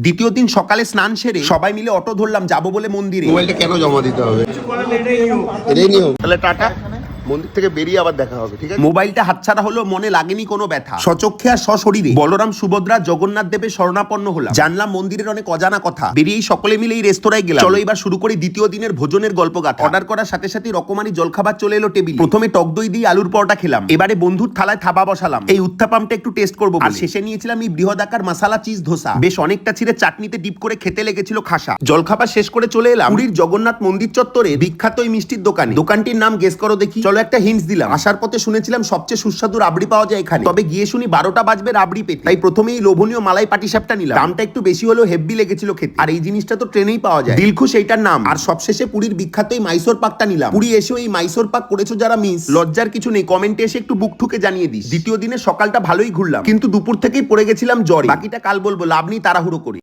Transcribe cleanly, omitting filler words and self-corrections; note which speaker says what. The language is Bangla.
Speaker 1: দ্বিতীয় দিন সকালে স্নান সেরে সবাই মিলে অটো ধরলাম যাবো বলে মন্দিরে।
Speaker 2: মোবাইলটা কেন জমা দিতে হবে? এটাই নিয়ম। তাহলে টাটা, মন্দির থেকে বেরিয়ে আবার দেখা হবে, ঠিক আছে?
Speaker 1: মোবাইলটা হাতছাড়া হলো, মনে লাগেনি কোনো ব্যথা। সচক্ষে আর সশরীরে বলরাম সুভদ্রা জগন্নাথ দেবের শরণাপন্ন হলাম। জানলাম মন্দিরের অনেক অজানা কথা। বেরিয়েই সকলে মিলে এই রেস্তোরাঁয় গেলাম। চলো এবার শুরু করি দ্বিতীয় দিনের ভোজনের গল্প গাথা। অর্ডার করার সাথে সাথে রকমারি জলখাবার চলে এলো টেবিলে। প্রথমে টক দই দিয়ে আলুর পরোটা খেলাম। এবারে বন্ধুর থালায় থাবা বসালাম এই উত্তাপামটা একটু টেস্ট করবো। আর শেষে নিয়েছিলাম এই বৃহদাকার মশালা চিজ ধোসা। বেশ অনেকটা ছিঁড়ে চাটনিতে ডিপ করে খেতে লেগেছিল খাসা। জলখাবার শেষ করে চলে এলাম পুরীর জগন্নাথ মন্দির চত্বরে বিখ্যাত এই মিষ্টির দোকানে। দোকানটির নাম গেস করো দেখি। চলো একটা হিন্টস দিলাম। আসার পথে শুনেছিলাম সবচেয়ে সুস্বাদু রাবড়ি পাওয়া যায় এখানে। তবে গিয়ে শুনি 12টা বাজবে রাবড়ি পেতে। তাই প্রথমেই লোভনীয় মালাই পাটিসাপটা নিলাম। দামটা একটু বেশি হলেও হেভি লেগেছিল খেতে। আর এই জিনিসটা তো ট্রেনেই পাওয়া যায়, দিলখুশ এইটার নাম। আর সবশেষে পুরীর বিখ্যাত এই মাইসোর পাকটা নিলাম। পুরী এসেও এই মাইসোর পাক করেছো যারা মিস, লজ্জার কিছু নেই, কমেন্টে এসে একটু বুক ঠুকে জানিয়ে দিস। দ্বিতীয় দিনের সকালটা ভালোই ঘুরলাম, কিন্তু দুপুর থেকেই পড়ে গেছিলাম জ্বরে। বাকিটা কাল বলবো, লাভ নেই তাড়াহুড়ো করে।